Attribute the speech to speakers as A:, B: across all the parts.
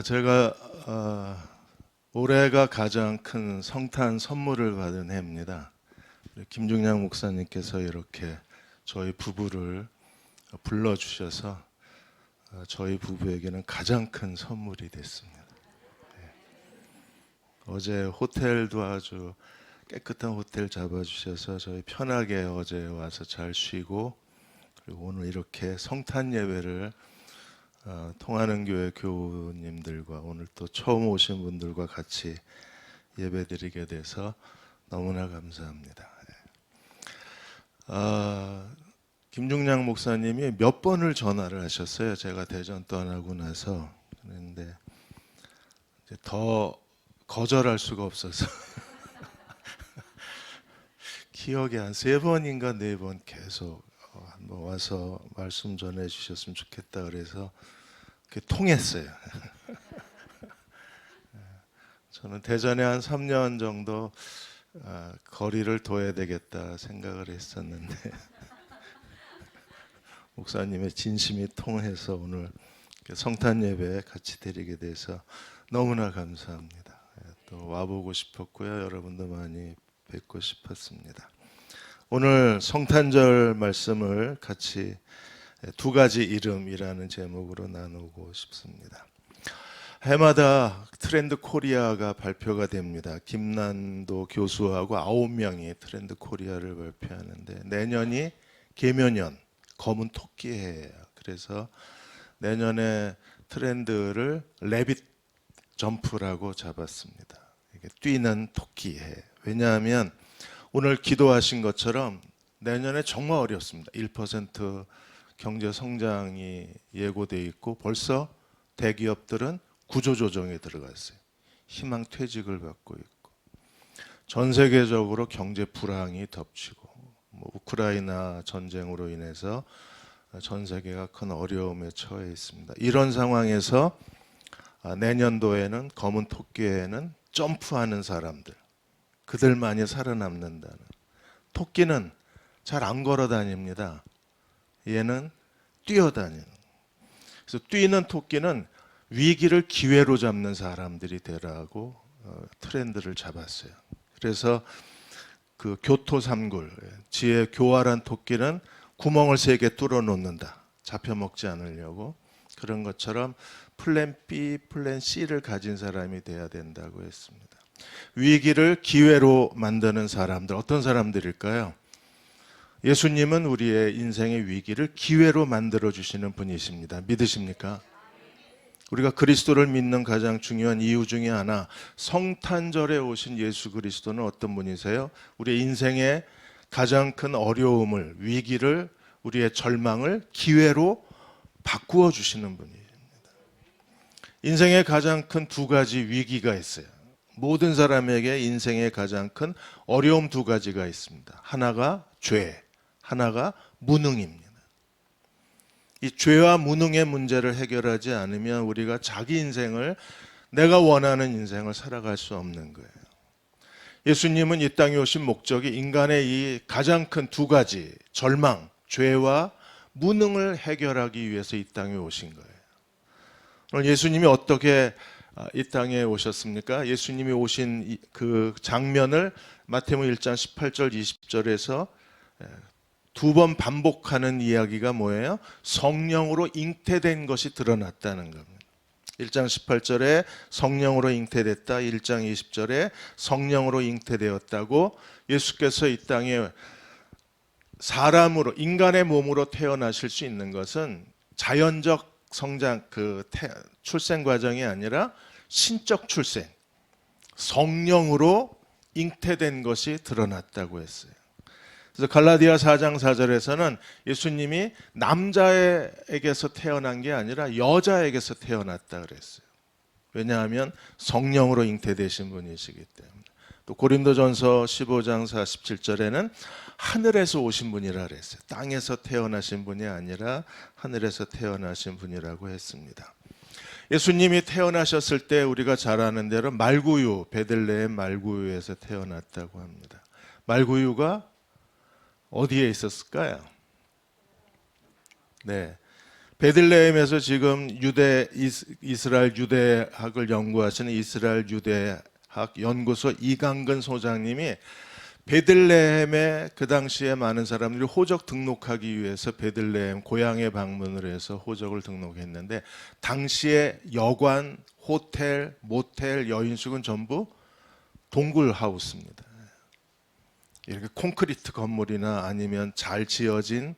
A: 제가 올해가 가장 큰 성탄 선물을 받은 해입니다. 김중량 목사님께서 이렇게 저희 부부를 불러주셔서 저희 부부에게는 가장 큰 선물이 됐습니다. 어제 호텔도 아주 깨끗한 호텔 잡아주셔서 저희 편하게 어제 와서 잘 쉬고, 그리고 오늘 이렇게 성탄 예배를 통하는 교회 교우님들과 오늘 또 처음 오신 분들과 같이 예배드리게 돼서 너무나 감사합니다. 김중량 목사님이 몇 번을 전화를 하셨어요. 제가 대전 떠나고 나서. 그런데 이제 더 거절할 수가 없어서 기억에 한 3번인가 4번 계속 한번 와서 말씀 전해 주셨으면 좋겠다 그래서 통했어요. 저는 대전에 한 3년 정도 거리를 둬야 되겠다 생각을 했었는데 목사님의 진심이 통해서 오늘 성탄 예배 같이 드리게 돼서 너무나 감사합니다. 또 와보고 싶었고요. 여러분도 많이 뵙고 싶었습니다. 오늘 성탄절 말씀을 같이 2가지 이름이라는 제목으로 나누고 싶습니다. 해마다 트렌드 코리아가 발표가 됩니다. 김난도 교수하고 9명이 트렌드 코리아를 발표하는데 내년이 개묘년 검은 토끼 해예요. 그래서 내년에 트렌드를 레빗 점프라고 잡았습니다. 이게 뛰는 토끼 해. 왜냐하면 오늘 기도하신 것처럼 내년에 정말 어렵습니다. 1% 경제 성장이 예고돼 있고 벌써 대기업들은 구조조정에 들어갔어요. 희망 퇴직을 받고 있고 전 세계적으로 경제 불황이 덮치고 우크라이나 전쟁으로 인해서 전 세계가 큰 어려움에 처해 있습니다. 이런 상황에서 내년도에는 검은 토끼에는 점프하는 사람들, 그들만이 살아남는다는. 토끼는 잘 안 걸어 다닙니다. 얘는 뛰어다니는. 그래서 뛰는 토끼는 위기를 기회로 잡는 사람들이 되라고 트렌드를 잡았어요. 그래서 그 교토 삼굴, 지혜 교활한 토끼는 구멍을 3개 뚫어 놓는다. 잡혀먹지 않으려고. 그런 것처럼 플랜 B, 플랜 C를 가진 사람이 돼야 된다고 했습니다. 위기를 기회로 만드는 사람들, 어떤 사람들일까요? 예수님은 우리의 인생의 위기를 기회로 만들어 주시는 분이십니다. 믿으십니까? 우리가 그리스도를 믿는 가장 중요한 이유 중에 하나, 성탄절에 오신 예수 그리스도는 어떤 분이세요? 우리의 인생의 가장 큰 어려움을, 위기를, 우리의 절망을 기회로 바꾸어 주시는 분입니다. 인생의 가장 큰 2가지 위기가 있어요. 모든 사람에게 인생의 가장 큰 어려움 2가지가 있습니다. 하나가 죄, 하나가 무능입니다. 이 죄와 무능의 문제를 해결하지 않으면 우리가 자기 인생을, 내가 원하는 인생을 살아갈 수 없는 거예요. 예수님은 이 땅에 오신 목적이 인간의 이 가장 큰 2가지 절망, 죄와 무능을 해결하기 위해서 이 땅에 오신 거예요. 오늘 예수님이 어떻게 이 땅에 오셨습니까? 예수님이 오신 그 장면을 마태복음 1장 18절 20절에서 2번 반복하는 이야기가 뭐예요? 성령으로 잉태된 것이 드러났다는 겁니다. 1장 18절에 성령으로 잉태됐다. 1장 20절에 성령으로 잉태되었다고. 예수께서 이 땅에 사람으로, 인간의 몸으로 태어나실 수 있는 것은 자연적 성장, 출생 과정이 아니라 신적 출생, 성령으로 잉태된 것이 드러났다고 했어요. 그래서 갈라디아 4장 4절에서는 예수님이 남자에게서 태어난 게 아니라 여자에게서 태어났다 그랬어요. 왜냐하면 성령으로 잉태되신 분이시기 때문에. 또 고린도전서 15장 47절에는 하늘에서 오신 분이라 그랬어요. 땅에서 태어나신 분이 아니라 하늘에서 태어나신 분이라고 했습니다. 예수님이 태어나셨을 때 우리가 잘 아는 대로 말구유, 베들레헴 말구유에서 태어났다고 합니다. 말구유가 어디에 있었을까요? 네, 베들레헴에서 지금 이스라엘 유대학을 연구하시는 이스라엘 유대학 연구소 이강근 소장님이 베들레헴에 그 당시에 많은 사람들이 호적 등록하기 위해서 베들레헴 고향에 방문을 해서 호적을 등록했는데, 당시에 여관, 호텔, 모텔, 여인숙은 전부 동굴 하우스입니다. 이렇게 콘크리트 건물이나 아니면 잘 지어진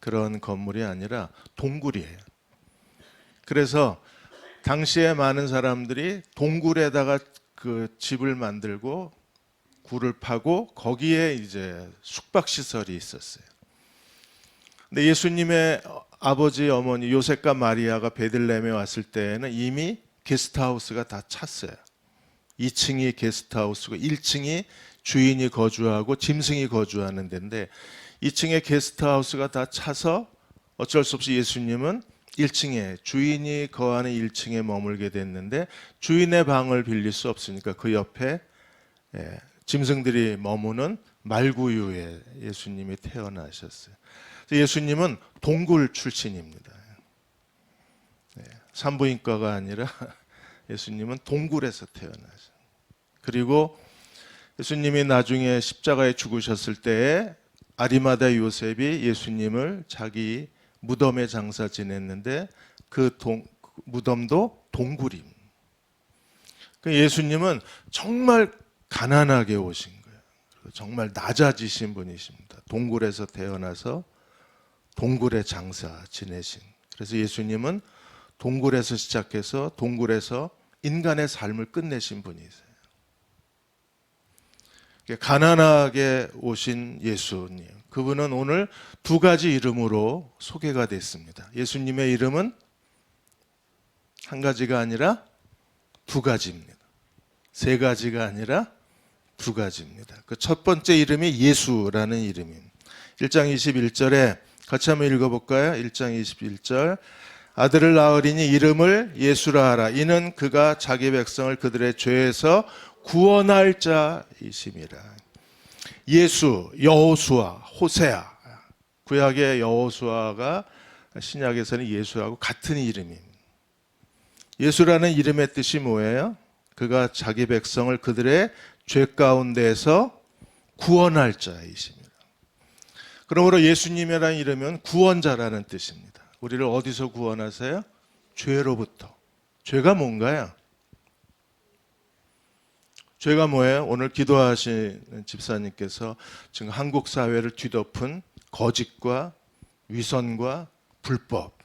A: 그런 건물이 아니라 동굴이에요. 그래서 당시에 많은 사람들이 동굴에다가 그 집을 만들고 굴을 파고 거기에 이제 숙박 시설이 있었어요. 근데 예수님의 아버지 어머니 요셉과 마리아가 베들레헴에 왔을 때에는 이미 게스트하우스가 다 찼어요. 2층이 게스트하우스고 1층이 주인이 거주하고 짐승이 거주하는 데인데, 2층에 게스트하우스가 다 차서 어쩔 수 없이 예수님은 1층에 주인이 거하는 1층에 머물게 됐는데, 주인의 방을 빌릴 수 없으니까 그 옆에 짐승들이 머무는 말구유에 예수님이 태어나셨어요. 예수님은 동굴 출신입니다. 산부인과가 아니라 예수님은 동굴에서 태어나셨어요. 그리고 예수님이 나중에 십자가에 죽으셨을 때에 아리마다 요셉이 예수님을 자기 무덤에 장사 지냈는데 그 무덤도 동굴입니다. 예수님은 정말 가난하게 오신 거예요. 정말 낮아지신 분이십니다. 동굴에서 태어나서 동굴에 장사 지내신. 그래서 예수님은 동굴에서 시작해서 동굴에서 인간의 삶을 끝내신 분이세요. 가난하게 오신 예수님, 그분은 오늘 두 가지 이름으로 소개가 됐습니다. 예수님의 이름은 한 가지가 아니라 두 가지입니다. 세 가지가 아니라 두 가지입니다. 그 첫 번째 이름이 예수라는 이름입니다. 1장 21절에 같이 한번 읽어볼까요? 1장 21절, 아들을 낳으리니 이름을 예수라 하라. 이는 그가 자기 백성을 그들의 죄에서 구원할 자이심이라. 예수, 여호수아, 호세아. 구약의 여호수아가 신약에서는 예수하고 같은 이름입니다. 예수라는 이름의 뜻이 뭐예요? 그가 자기 백성을 그들의 죄 가운데에서 구원할 자이십니다. 그러므로 예수님이라는 이름은 구원자라는 뜻입니다. 우리를 어디서 구원하세요? 죄로부터. 죄가 뭔가요? 죄가 뭐예요? 오늘 기도하시는 집사님께서 지금 한국 사회를 뒤덮은 거짓과 위선과 불법,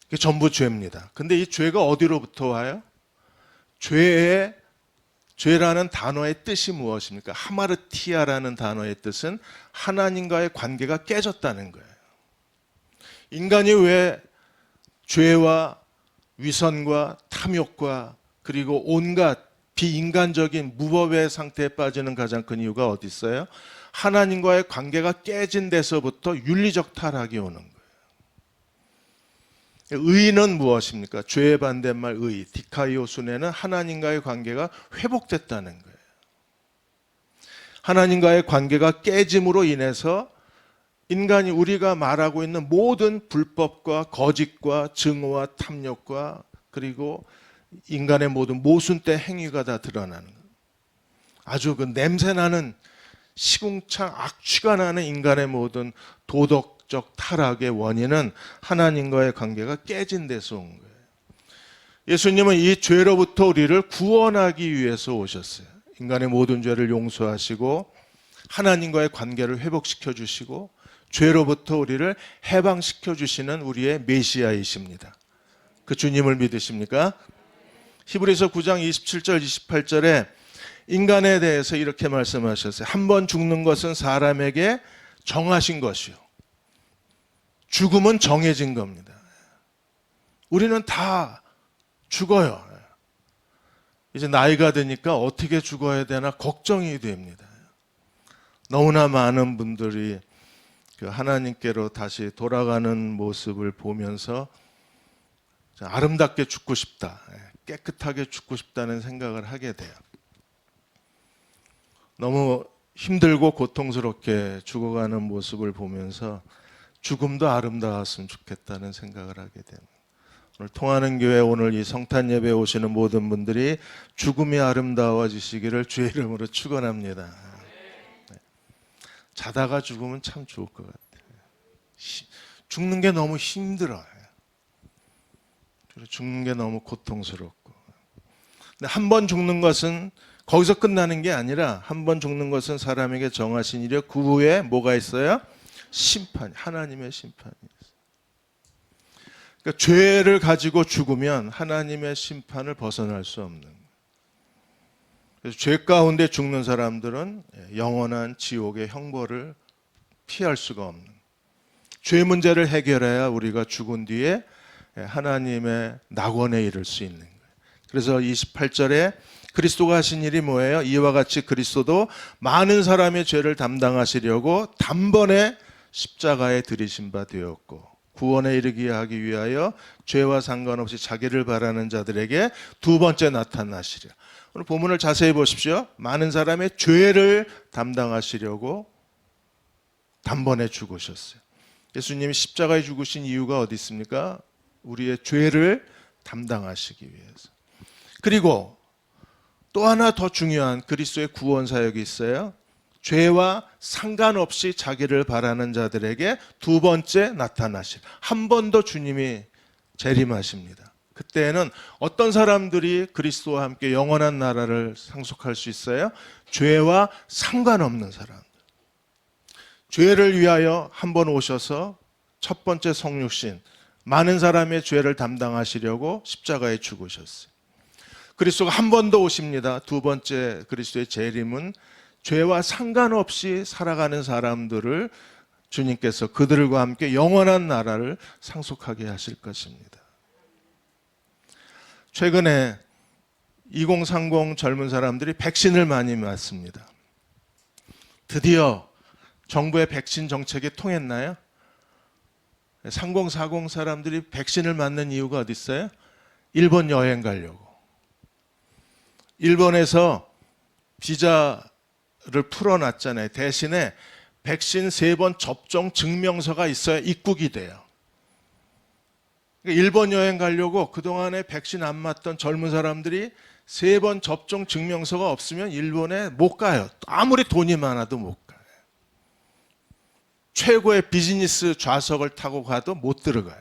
A: 이게 전부 죄입니다. 근데 이 죄가 어디로부터 와요? 죄라는 단어의 뜻이 무엇입니까? 하마르티아라는 단어의 뜻은 하나님과의 관계가 깨졌다는 거예요. 인간이 왜 죄와 위선과 탐욕과 그리고 온갖 비인간적인 무법의 상태에 빠지는 가장 큰 이유가 어디 있어요? 하나님과의 관계가 깨진 데서부터 윤리적 타락이 오는 거예요. 의는 무엇입니까? 죄의 반대말 의, 디카이오 순에는 하나님과의 관계가 회복됐다는 거예요. 하나님과의 관계가 깨짐으로 인해서 인간이 우리가 말하고 있는 모든 불법과 거짓과 증오와 탐욕과 그리고 인간의 모든 모순된 행위가 다 드러나는 거예요. 아주 그 냄새나는 시궁창 악취가 나는 인간의 모든 도덕적 타락의 원인은 하나님과의 관계가 깨진 데서 온 거예요. 예수님은 이 죄로부터 우리를 구원하기 위해서 오셨어요. 인간의 모든 죄를 용서하시고 하나님과의 관계를 회복시켜 주시고 죄로부터 우리를 해방시켜 주시는 우리의 메시아이십니다. 그 주님을 믿으십니까? 히브리서 9장 27절 28절에 인간에 대해서 이렇게 말씀하셨어요. 한 번 죽는 것은 사람에게 정하신 것이요. 죽음은 정해진 겁니다. 우리는 다 죽어요. 이제 나이가 드니까 어떻게 죽어야 되나 걱정이 됩니다. 너무나 많은 분들이 하나님께로 다시 돌아가는 모습을 보면서 아름답게 죽고 싶다, 깨끗하게 죽고 싶다는 생각을 하게 돼요. 너무 힘들고 고통스럽게 죽어가는 모습을 보면서 죽음도 아름다웠으면 좋겠다는 생각을 하게 됩니다. 오늘 통하는 교회, 오늘 이 성탄 예배에 오시는 모든 분들이 죽음이 아름다워지시기를 주의 이름으로 축원합니다. 자다가 죽으면 참 좋을 것 같아요. 죽는 게 너무 힘들어요. 죽는 게 너무 고통스럽고. 근데 한 번 죽는 것은 거기서 끝나는 게 아니라, 한 번 죽는 것은 사람에게 정하신 일이요, 그 후에 뭐가 있어요? 심판, 하나님의 심판이 있어요. 그러니까 죄를 가지고 죽으면 하나님의 심판을 벗어날 수 없는 거예요. 그래서 죄 가운데 죽는 사람들은 영원한 지옥의 형벌을 피할 수가 없는 거예요. 죄 문제를 해결해야 우리가 죽은 뒤에 하나님의 낙원에 이를 수 있는 거예요. 그래서 28절에 그리스도가 하신 일이 뭐예요? 이와 같이 그리스도도 많은 사람의 죄를 담당하시려고 단번에 십자가에 들이신 바 되었고, 구원에 이르게 하기 위하여 죄와 상관없이 자기를 바라는 자들에게 두 번째 나타나시리라. 오늘 본문을 자세히 보십시오. 많은 사람의 죄를 담당하시려고 단번에 죽으셨어요. 예수님이 십자가에 죽으신 이유가 어디 있습니까? 우리의 죄를 담당하시기 위해서. 그리고 또 하나 더 중요한 그리스도의 구원 사역이 있어요. 죄와 상관없이 자기를 바라는 자들에게 두 번째 나타나실, 한 번 더 주님이 재림하십니다. 그때는 어떤 사람들이 그리스도와 함께 영원한 나라를 상속할 수 있어요? 죄와 상관없는 사람들. 죄를 위하여 한 번 오셔서 첫 번째 성육신, 많은 사람의 죄를 담당하시려고 십자가에 죽으셨어요. 그리스도가 한 번 더 오십니다. 두 번째 그리스도의 재림은 죄와 상관없이 살아가는 사람들을 주님께서 그들과 함께 영원한 나라를 상속하게 하실 것입니다. 최근에 2030 젊은 사람들이 백신을 많이 맞습니다. 드디어 정부의 백신 정책이 통했나요? 3040 사람들이 백신을 맞는 이유가 어디 있어요? 일본 여행 가려고. 일본에서 비자를 풀어놨잖아요. 대신에 백신 3번 접종 증명서가 있어야 입국이 돼요. 일본 여행 가려고 그동안에 백신 안 맞던 젊은 사람들이 3번 접종 증명서가 없으면 일본에 못 가요. 아무리 돈이 많아도 못 가요. 최고의 비즈니스 좌석을 타고 가도 못 들어가요.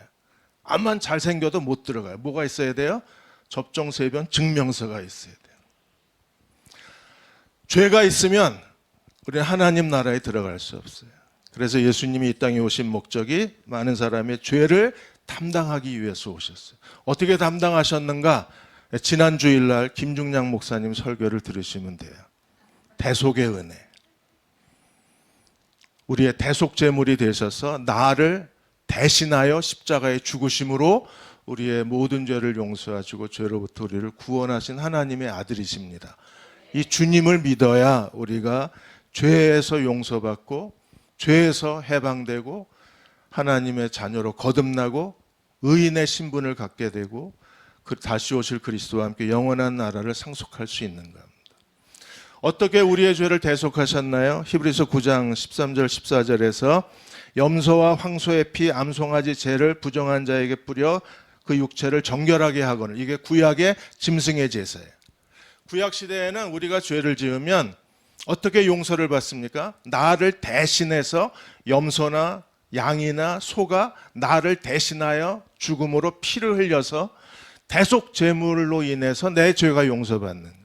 A: 암만 잘생겨도 못 들어가요. 뭐가 있어야 돼요? 접종 3번 증명서가 있어야 돼요. 죄가 있으면 우리는 하나님 나라에 들어갈 수 없어요. 그래서 예수님이 이 땅에 오신 목적이 많은 사람의 죄를 담당하기 위해서 오셨어요. 어떻게 담당하셨는가? 지난 주일날 김중량 목사님 설교를 들으시면 돼요. 대속의 은혜. 우리의 대속제물이 되셔서 나를 대신하여 십자가에 죽으심으로 우리의 모든 죄를 용서하시고 죄로부터 우리를 구원하신 하나님의 아들이십니다. 이 주님을 믿어야 우리가 죄에서 용서받고 죄에서 해방되고 하나님의 자녀로 거듭나고 의인의 신분을 갖게 되고 다시 오실 그리스도와 함께 영원한 나라를 상속할 수 있는 겁니다. 어떻게 우리의 죄를 대속하셨나요? 히브리서 9장 13절 14절에서 염소와 황소의 피, 암송아지 죄를 부정한 자에게 뿌려 그 육체를 정결하게 하거늘. 이게 구약의 짐승의 제사예요. 구약 시대에는 우리가 죄를 지으면 어떻게 용서를 받습니까? 나를 대신해서 염소나 양이나 소가 나를 대신하여 죽음으로 피를 흘려서 대속 제물로 인해서 내 죄가 용서받는 거예요.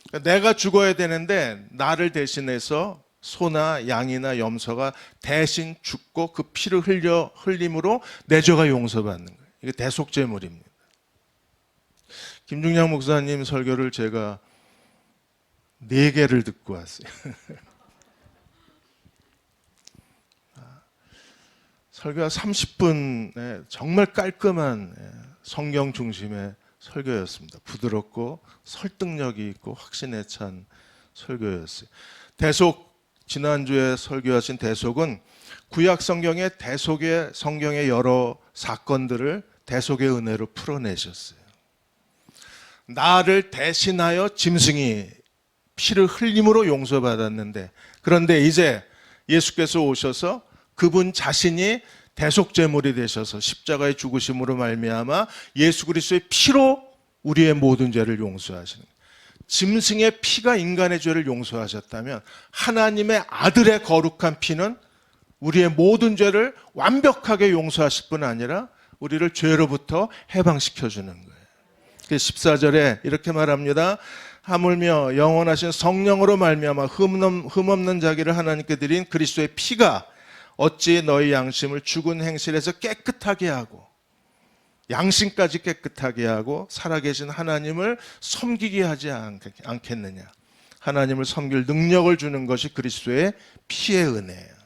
A: 그러니까 내가 죽어야 되는데 나를 대신해서 소나 양이나 염소가 대신 죽고 그 피를 흘림으로 내 죄가 용서받는 거예요. 이게 대속 제물입니다. 김중량 목사님 설교를 제가 4개를 듣고 왔어요. 설교가 30분에 정말 깔끔한 성경 중심의 설교였습니다. 부드럽고 설득력이 있고 확신에 찬 설교였어요. 대속, 지난주에 설교하신 대속은 구약 성경의 대속의 성경의 여러 사건들을 대속의 은혜로 풀어내셨어요. 나를 대신하여 짐승이 피를 흘림으로 용서받았는데, 그런데 이제 예수께서 오셔서 그분 자신이 대속제물이 되셔서 십자가의 죽으심으로 말미암아 예수 그리스도의 피로 우리의 모든 죄를 용서하시는 거예요. 짐승의 피가 인간의 죄를 용서하셨다면 하나님의 아들의 거룩한 피는 우리의 모든 죄를 완벽하게 용서하실 뿐 아니라 우리를 죄로부터 해방시켜주는 거예요. 14절에 이렇게 말합니다. 하물며 영원하신 성령으로 말미암아 흠없는 자기를 하나님께 드린 그리스도의 피가 어찌 너희 양심을 죽은 행실에서 깨끗하게 하고 양심까지 깨끗하게 하고 살아계신 하나님을 섬기게 하지 않겠느냐. 하나님을 섬길 능력을 주는 것이 그리스도의 피의 은혜예요.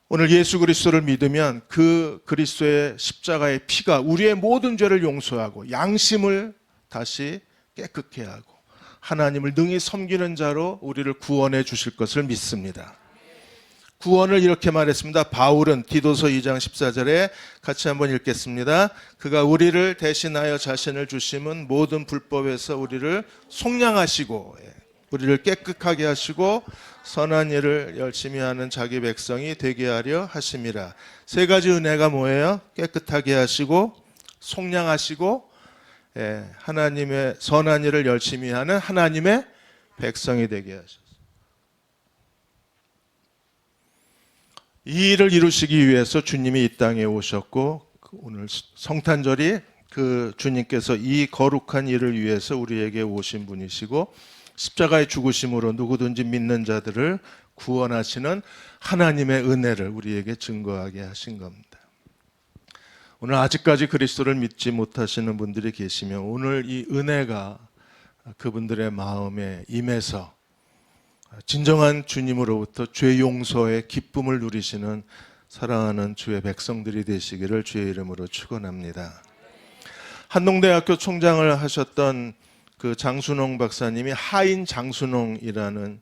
A: 오늘 예수 그리스도를 믿으면 그 그리스도의 십자가의 피가 우리의 모든 죄를 용서하고 양심을 다시 깨끗게 하고 하나님을 능히 섬기는 자로 우리를 구원해 주실 것을 믿습니다. 구원을 이렇게 말했습니다. 바울은 디도서 2장 14절에 같이 한번 읽겠습니다. 그가 우리를 대신하여 자신을 주심은 모든 불법에서 우리를 속량하시고 우리를 깨끗하게 하시고 선한 일을 열심히 하는 자기 백성이 되게 하려 하심이라. 세 가지 은혜가 뭐예요? 깨끗하게 하시고 속량하시고 하나님의 선한 일을 열심히 하는 하나님의 백성이 되게 하셨어요. 이 일을 이루시기 위해서 주님이 이 땅에 오셨고 오늘 성탄절이 그 주님께서 이 거룩한 일을 위해서 우리에게 오신 분이시고 십자가의 죽으심으로 누구든지 믿는 자들을 구원하시는 하나님의 은혜를 우리에게 증거하게 하신 겁니다. 오늘 아직까지 그리스도를 믿지 못하시는 분들이 계시면 오늘 이 은혜가 그분들의 마음에 임해서 진정한 주님으로부터 죄 용서의 기쁨을 누리시는 사랑하는 주의 백성들이 되시기를 주의 이름으로 축원합니다. 한동대학교 총장을 하셨던 그 장순홍 박사님이 하인 장순홍이라는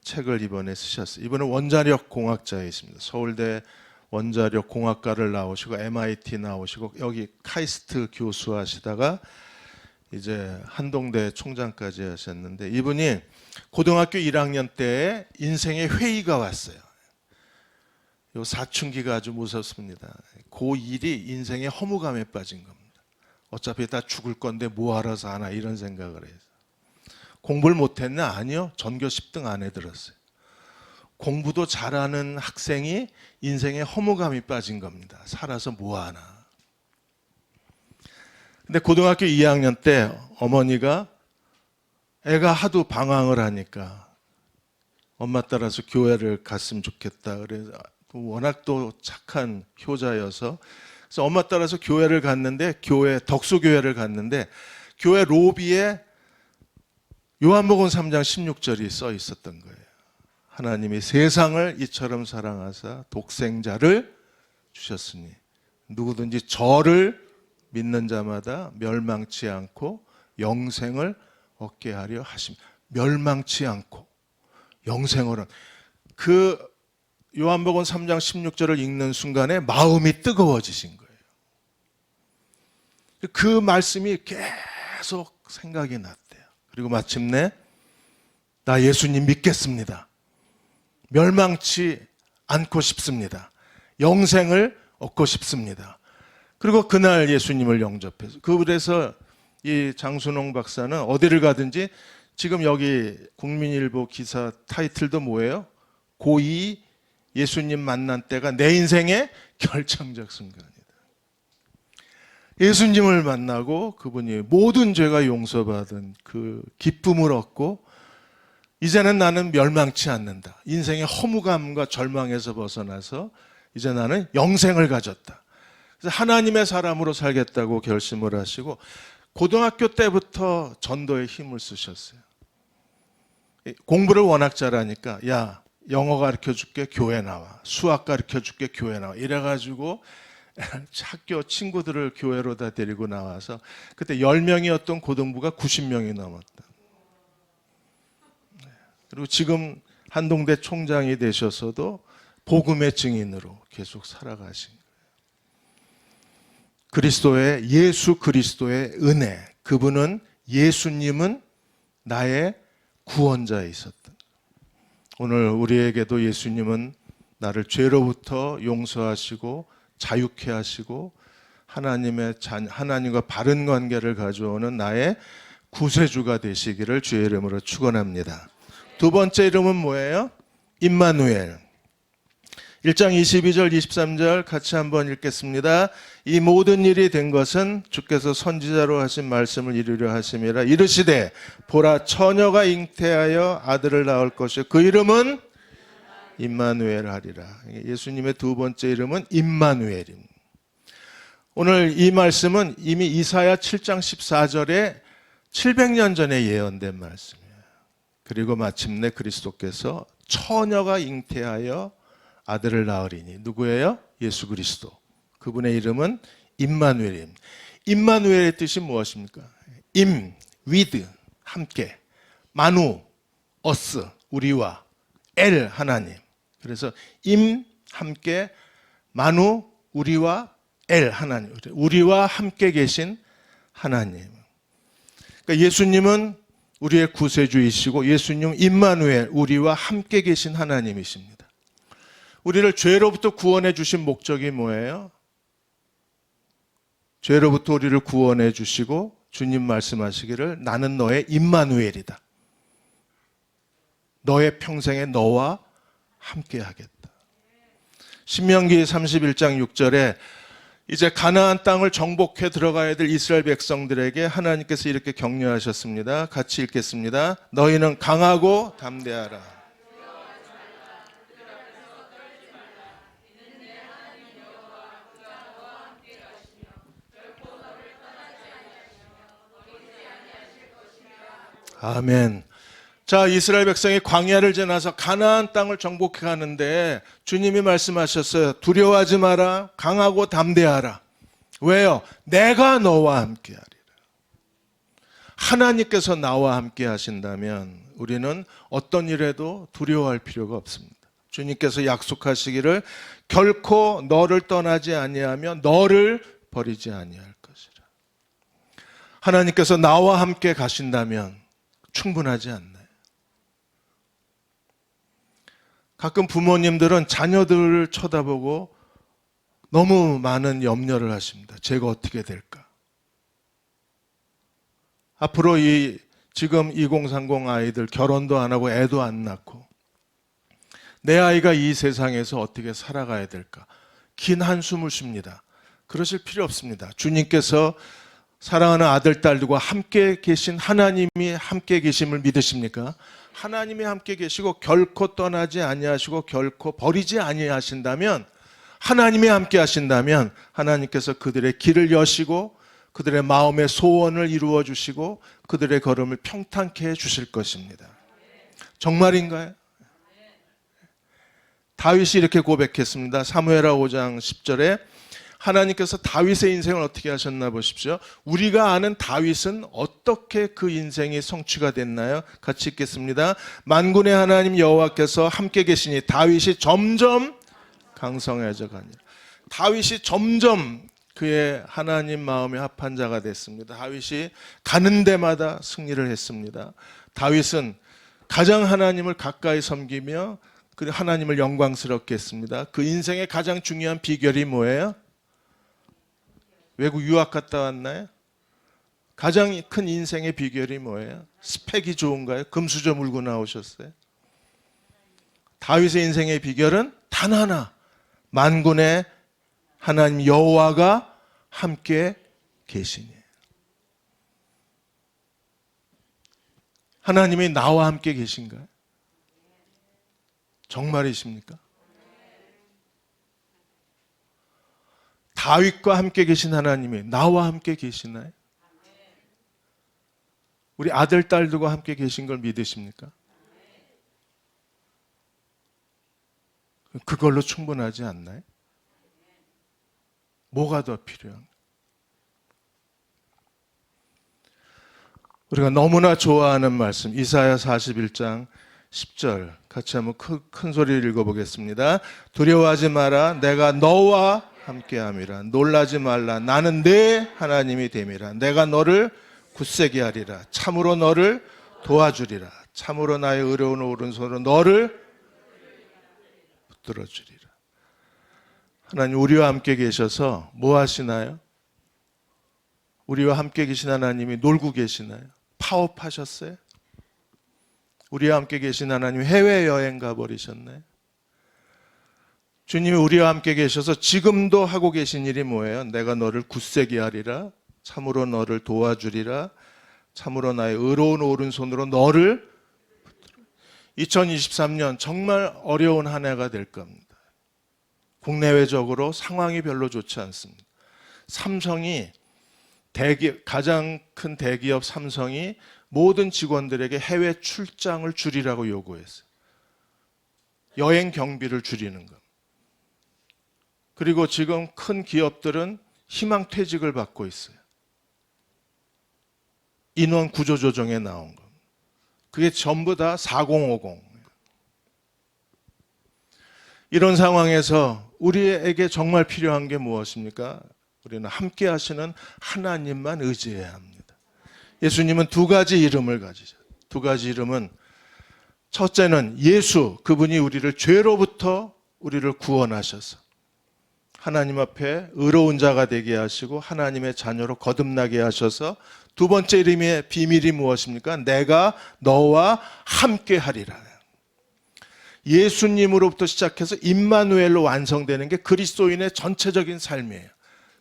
A: 책을 이번에 쓰셨어요. 이번에 원자력 공학자이십니다. 서울대 원자력 공학과를 나오시고 MIT 나오시고 여기 카이스트 교수 하시다가 이제 한동대 총장까지 하셨는데 이분이 고등학교 1학년 때 인생의 회의가 왔어요. 요 사춘기가 아주 무섭습니다. 고1이 인생의 허무감에 빠진 겁니다. 어차피 다 죽을 건데 뭐 알아서 하나 이런 생각을 해서. 공부를 못했나? 아니요. 전교 10등 안에 들었어요. 공부도 잘하는 학생이 인생의 허무감이 빠진 겁니다. 살아서 뭐 하나. 근데 고등학교 2학년 때 어머니가 애가 하도 방황을 하니까 엄마 따라서 교회를 갔으면 좋겠다. 그래서 워낙 또 착한 효자여서 그래서 엄마 따라서 교회를 갔는데 덕수교회를 갔는데 교회 로비에 요한복음 3장 16절이 써 있었던 거예요. 하나님이 세상을 이처럼 사랑하사 독생자를 주셨으니 누구든지 저를 믿는 자마다 멸망치 않고 영생을 얻게 하려 하심. 멸망치 않고 영생을 그 요한복음 3장 16절을 읽는 순간에 마음이 뜨거워지신 거예요. 그 말씀이 계속 생각이 났대요. 그리고 마침내 나 예수님 믿겠습니다. 멸망치 않고 싶습니다. 영생을 얻고 싶습니다. 그리고 그날 예수님을 영접해서 그래서 이 장순홍 박사는 어디를 가든지 지금 여기 국민일보 기사 타이틀도 뭐예요? 고2 예수님 만난 때가 내 인생의 결정적 순간이다. 예수님을 만나고 그분이 모든 죄가 용서받은 그 기쁨을 얻고 이제는 나는 멸망치 않는다. 인생의 허무감과 절망에서 벗어나서 이제 나는 영생을 가졌다. 그래서 하나님의 사람으로 살겠다고 결심을 하시고 고등학교 때부터 전도에 힘을 쓰셨어요. 공부를 워낙 잘하니까 야 영어 가르쳐줄게 교회 나와. 수학 가르쳐줄게 교회 나와. 이래가지고 학교 친구들을 교회로 다 데리고 나와서 그때 10명이었던 고등부가 90명이 넘었다. 그리고 지금 한동대 총장이 되셔서도 복음의 증인으로 계속 살아가신 거예요. 그리스도의 예수 그리스도의 은혜, 그분은 예수님은 나의 구원자에 있었다. 오늘 우리에게도 예수님은 나를 죄로부터 용서하시고 자유케 하시고 하나님과 바른 관계를 가져오는 나의 구세주가 되시기를 주의 이름으로 축원합니다. 두 번째 이름은 뭐예요? 임마누엘. 1장 22절 23절 같이 한번 읽겠습니다. 이 모든 일이 된 것은 주께서 선지자로 하신 말씀을 이루려 하심이라. 이르시되 보라 처녀가 잉태하여 아들을 낳을 것이요 그 이름은 임마누엘 하리라. 예수님의 두 번째 이름은 임마누엘입니다. 오늘 이 말씀은 이미 이사야 7장 14절에 700년 전에 예언된 말씀이에요. 그리고 마침내 그리스도께서 처녀가 잉태하여 아들을 낳으리니 누구예요? 예수 그리스도. 그분의 이름은 임마누엘입니다. 임마누엘의 뜻이 무엇입니까? 임, with, 함께, 마누, us, 우리와, 엘, 하나님. 그래서 임, 함께, 마누, 우리와 엘, 하나님. 우리와 함께 계신 하나님. 그러니까 예수님은 우리의 구세주이시고 예수님은 임마누엘, 우리와 함께 계신 하나님이십니다. 우리를 죄로부터 구원해 주신 목적이 뭐예요? 죄로부터 우리를 구원해 주시고 주님 말씀하시기를 나는 너의 임마누엘이다. 너의 평생에 너와 함께 하겠다. 신명기 31장 6절에 이제 가나안 땅을 정복해 들어가야 될 이스라엘 백성들에게 하나님께서 이렇게 격려하셨습니다. 같이 읽겠습니다. 너희는 강하고 담대하라. 아멘. 자, 이스라엘 백성이 광야를 지나서 가나안 땅을 정복해 가는데 주님이 말씀하셨어요. 두려워하지 마라. 강하고 담대하라. 왜요? 내가 너와 함께 하리라. 하나님께서 나와 함께 하신다면 우리는 어떤 일에도 두려워할 필요가 없습니다. 주님께서 약속하시기를 결코 너를 떠나지 아니하며 너를 버리지 아니할 것이라. 하나님께서 나와 함께 가신다면 충분하지 않나요? 가끔 부모님들은 자녀들을 쳐다보고 너무 많은 염려를 하십니다. 제가 어떻게 될까? 앞으로 지금 2030 아이들 결혼도 안 하고 애도 안 낳고 내 아이가 이 세상에서 어떻게 살아가야 될까? 긴 한숨을 쉽니다. 그러실 필요 없습니다. 주님께서 사랑하는 아들, 딸들과 함께 계신 하나님이 함께 계심을 믿으십니까? 하나님이 함께 계시고 결코 떠나지 아니하시고 결코 버리지 아니하신다면 하나님이 함께 하신다면 하나님께서 그들의 길을 여시고 그들의 마음의 소원을 이루어 주시고 그들의 걸음을 평탄케 해 주실 것입니다. 정말인가요? 다윗이 이렇게 고백했습니다. 사무엘하 5장 10절에 하나님께서 다윗의 인생을 어떻게 하셨나 보십시오. 우리가 아는 다윗은 어떻게 그 인생이 성취가 됐나요? 같이 읽겠습니다. 만군의 하나님 여호와께서 함께 계시니 다윗이 점점 강성해져 가니라. 다윗이 점점 그의 하나님 마음에 합한 자가 됐습니다. 다윗이 가는 데마다 승리를 했습니다. 다윗은 가장 하나님을 가까이 섬기며 그 하나님을 영광스럽게 했습니다. 그 인생의 가장 중요한 비결이 뭐예요? 외국 유학 갔다 왔나요? 가장 큰 인생의 비결이 뭐예요? 스펙이 좋은가요? 금수저 물고 나오셨어요? 다윗의 인생의 비결은 단 하나. 만군의 하나님 여호와가 함께 계시니. 하나님이 나와 함께 계신가요? 정말이십니까? 다윗과 함께 계신 하나님이 나와 함께 계시나요? 우리 아들, 딸들과 함께 계신 걸 믿으십니까? 그걸로 충분하지 않나요? 뭐가 더 필요한가요? 우리가 너무나 좋아하는 말씀 이사야 41장 10절 같이 한번 큰 소리를 읽어보겠습니다. 두려워하지 마라. 내가 너와 함께함이라. 놀라지 말라. 나는 내 하나님이 됨이라. 내가 너를 굳세게 하리라. 참으로 너를 도와주리라. 참으로 나의 의로운 오른손으로 너를 붙들어 주리라. 하나님 우리와 함께 계셔서 뭐 하시나요? 우리와 함께 계신 하나님이 놀고 계시나요? 파업하셨어요? 우리와 함께 계신 하나님 해외여행 가버리셨나요? 주님이 우리와 함께 계셔서 지금도 하고 계신 일이 뭐예요? 내가 너를 굳세게 하리라, 참으로 너를 도와주리라, 참으로 나의 의로운 오른손으로 너를 2023년 정말 어려운 한 해가 될 겁니다. 국내외적으로 상황이 별로 좋지 않습니다. 삼성이 가장 큰 대기업 삼성이 모든 직원들에게 해외 출장을 줄이라고 요구했어요. 여행 경비를 줄이는 것. 그리고 지금 큰 기업들은 희망퇴직을 받고 있어요. 인원 구조 조정에 나온 것. 그게 전부 다 4050. 이런 상황에서 우리에게 정말 필요한 게 무엇입니까? 우리는 함께 하시는 하나님만 의지해야 합니다. 예수님은 두 가지 이름을 가지죠. 두 가지 이름은 첫째는 예수, 그분이 우리를 죄로부터 우리를 구원하셔서 하나님 앞에 의로운 자가 되게 하시고 하나님의 자녀로 거듭나게 하셔서 두 번째 이름의 비밀이 무엇입니까? 내가 너와 함께 하리라. 예수님으로부터 시작해서 임마누엘로 완성되는 게 그리스도인의 전체적인 삶이에요.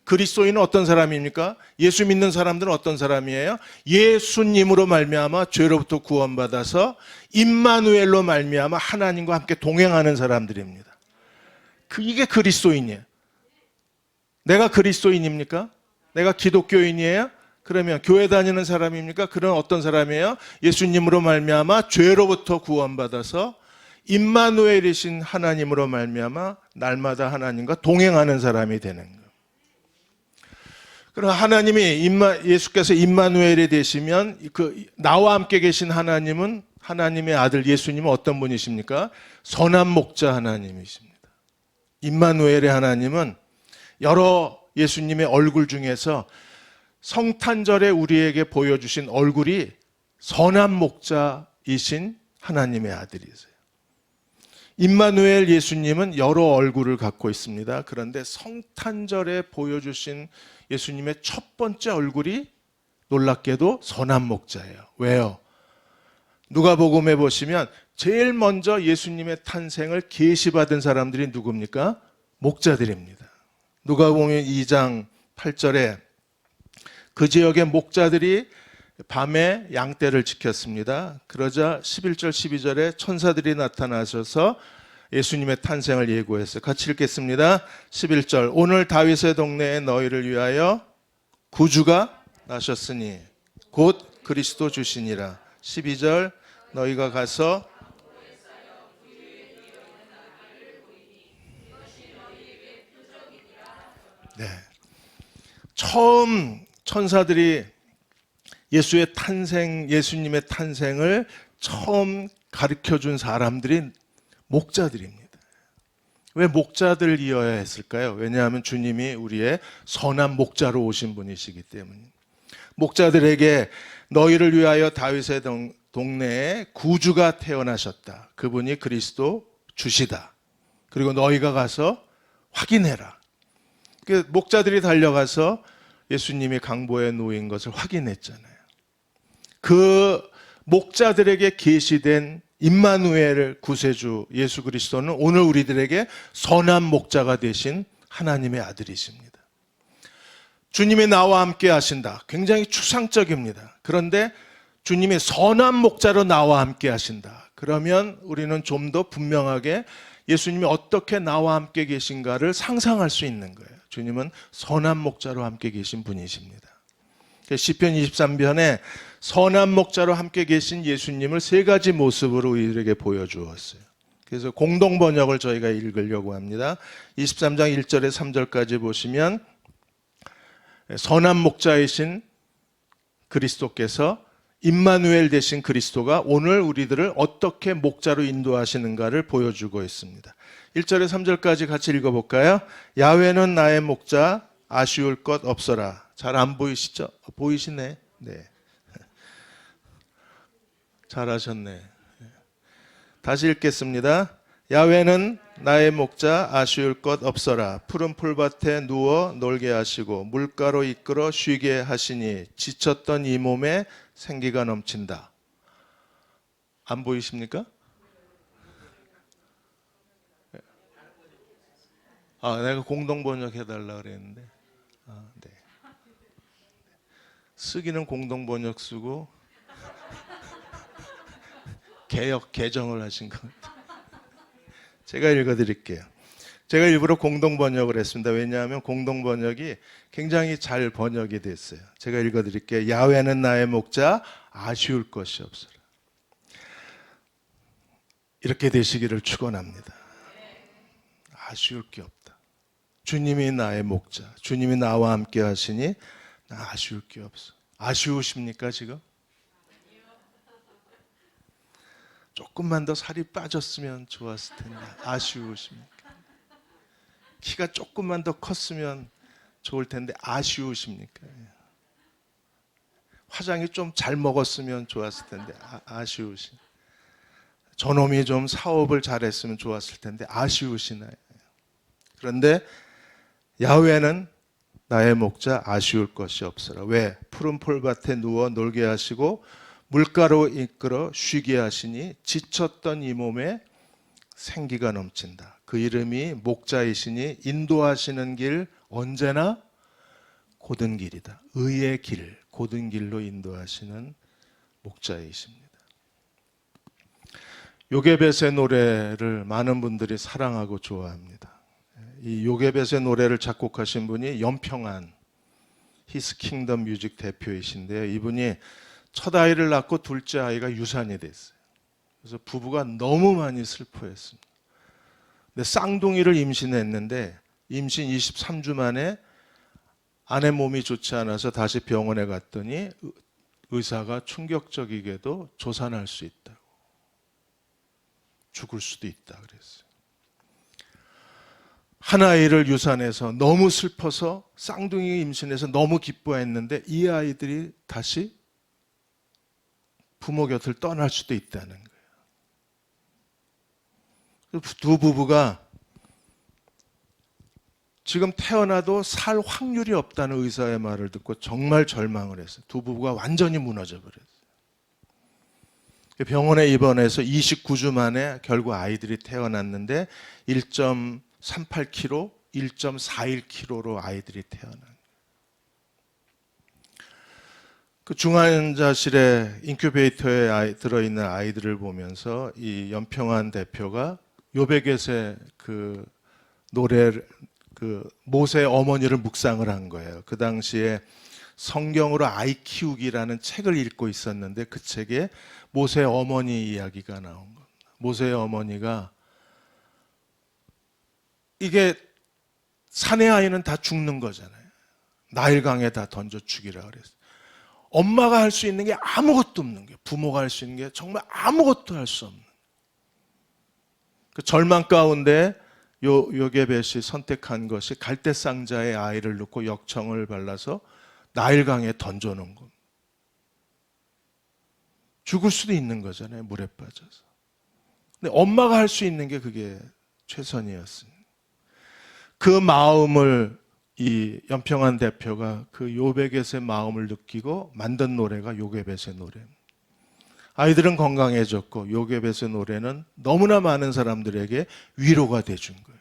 A: 그리스도인은 어떤 사람입니까? 예수 믿는 사람들은 어떤 사람이에요? 예수님으로 말미암아 죄로부터 구원받아서 임마누엘로 말미암아 하나님과 함께 동행하는 사람들입니다. 이게 그리스도인이에요. 내가 그리스도인입니까? 내가 기독교인이에요? 그러면 교회 다니는 사람입니까? 그런 어떤 사람이에요? 예수님으로 말미암아 죄로부터 구원받아서 임마누엘이신 하나님으로 말미암아 날마다 하나님과 동행하는 사람이 되는 거예요. 그럼 하나님이 예수께서 임마누엘이 되시면 나와 함께 계신 하나님은 하나님의 아들 예수님은 어떤 분이십니까? 선한 목자 하나님이십니다. 임마누엘의 하나님은 여러 예수님의 얼굴 중에서 성탄절에 우리에게 보여주신 얼굴이 선한 목자이신 하나님의 아들이세요. 임마누엘 예수님은 여러 얼굴을 갖고 있습니다. 그런데 성탄절에 보여주신 예수님의 첫 번째 얼굴이 놀랍게도 선한 목자예요. 왜요? 누가복음에 보시면 제일 먼저 예수님의 탄생을 계시받은 사람들이 누굽니까? 목자들입니다. 누가복음 2장 8절에 그 지역의 목자들이 밤에 양떼를 지켰습니다. 그러자 11절 12절에 천사들이 나타나셔서 예수님의 탄생을 예고했어요. 같이 읽겠습니다. 11절 오늘 다윗의 동네에 너희를 위하여 구주가 나셨으니 곧 그리스도 주시니라. 12절 너희가 가서 네. 처음 천사들이 예수님의 탄생을 처음 가르쳐 준 사람들이 목자들입니다. 왜 목자들이어야 했을까요? 왜냐하면 주님이 우리의 선한 목자로 오신 분이시기 때문에. 목자들에게 너희를 위하여 다윗의 동네에 구주가 태어나셨다. 그분이 그리스도 주시다. 그리고 너희가 가서 확인해라. 목자들이 달려가서 예수님이 강보에 놓인 것을 확인했잖아요. 그 목자들에게 계시된 임마누엘 구세주 예수 그리스도는 오늘 우리들에게 선한 목자가 되신 하나님의 아들이십니다. 주님이 나와 함께 하신다. 굉장히 추상적입니다. 그런데 주님이 선한 목자로 나와 함께 하신다. 그러면 우리는 좀 더 분명하게 예수님이 어떻게 나와 함께 계신가를 상상할 수 있는 거예요. 주님은 선한 목자로 함께 계신 분이십니다. 시편 23편에 선한 목자로 함께 계신 예수님을 세 가지 모습으로 우리에게 보여주었어요. 그래서 공동 번역을 저희가 읽으려고 합니다. 23장 1절에 3절까지 보시면 선한 목자이신 그리스도께서 임마누엘 되신 그리스도가 오늘 우리들을 어떻게 목자로 인도하시는가를 보여주고 있습니다. 1절에 3절까지 같이 읽어볼까요? 야훼는 나의 목자 아쉬울 것 없어라. 잘 안 보이시죠? 보이시네. 네. 잘하셨네. 다시 읽겠습니다. 야훼는 나의 목자 아쉬울 것 없어라. 푸른 풀밭에 누워 놀게 하시고 물가로 이끌어 쉬게 하시니 지쳤던 이 몸에 생기가 넘친다. 안 보이십니까? 내가 공동 번역해달라 그랬는데. 네. 쓰기는 공동 번역 쓰고 개정을 하신 것 같아요. 제가 읽어드릴게요. 제가 일부러 공동 번역을 했습니다. 왜냐하면 공동 번역이 굉장히 잘 번역이 됐어요. 제가 읽어드릴게요. 야훼는 나의 목자, 아쉬울 것이 없어라. 이렇게 되시기를 축원합니다. 아쉬울 게 없다. 주님이 나의 목자, 주님이 나와 함께 하시니 나 아쉬울 게 없어. 아쉬우십니까 지금? 조금만 더 살이 빠졌으면 좋았을 텐데 아쉬우십니까? 키가 조금만 더 컸으면 좋을 텐데 아쉬우십니까? 화장이 좀 잘 먹었으면 좋았을 텐데 아쉬우십니까? 저놈이 좀 사업을 잘했으면 좋았을 텐데 아쉬우시나요? 그런데 야훼는 나의 목자 아쉬울 것이 없어라. 왜? 푸른 풀밭에 누워 놀게 하시고 물가로 이끌어 쉬게 하시니 지쳤던 이 몸에 생기가 넘친다. 그 이름이 목자이시니 인도하시는 길 언제나 곧은 길이다. 의의 길, 곧은 길로 인도하시는 목자이십니다. 요게벳의 노래를 많은 분들이 사랑하고 좋아합니다. 이 요게벳의 노래를 작곡하신 분이 연평한 히스 킹덤 뮤직 대표이신데요. 이분이 첫 아이를 낳고 둘째 아이가 유산이 됐어요. 그래서 부부가 너무 많이 슬퍼했습니다. 근데 쌍둥이를 임신했는데 임신 23주 만에 아내 몸이 좋지 않아서 다시 병원에 갔더니 의사가 충격적이게도 조산할 수 있다고, 죽을 수도 있다 그랬어요. 한 아이를 유산해서 너무 슬퍼서 쌍둥이 임신해서 너무 기뻐했는데 이 아이들이 다시 부모 곁을 떠날 수도 있다는 거예요. 두 부부가 지금 태어나도 살 확률이 없다는 의사의 말을 듣고 정말 절망을 했어요. 두 부부가 완전히 무너져 버렸어요. 병원에 입원해서 29주 만에 결국 아이들이 태어났는데 1.38kg, 1.41kg로 아이들이 태어난 거예요. 그 중환자실에 인큐베이터에 들어있는 아이들을 보면서 이 연평한 대표가 요베겟의 그 노래를, 그 모세의 어머니를 묵상을 한 거예요. 그 당시에 성경으로 아이 키우기라는 책을 읽고 있었는데 그 책에 모세의 어머니 이야기가 나온 겁니다. 모세의 어머니가 이게 산의 아이는 다 죽는 거잖아요. 나일강에 다 던져 죽이라 그랬어요. 엄마가 할 수 있는 게 아무것도 없는 게, 부모가 할 수 있는 게 정말 아무것도 할 수 없는, 그 절망 가운데 요게벳이 선택한 것이 갈대상자에 아이를 넣고 역청을 발라서 나일강에 던져놓은 겁니다. 죽을 수도 있는 거잖아요, 물에 빠져서. 근데 엄마가 할 수 있는 게 그게 최선이었습니다. 그 마음을 이 연평한 대표가 그 요베겟의 마음을 느끼고 만든 노래가 요게벳의 노래입니다. 아이들은 건강해졌고 요게벳의 노래는 너무나 많은 사람들에게 위로가 돼준 거예요.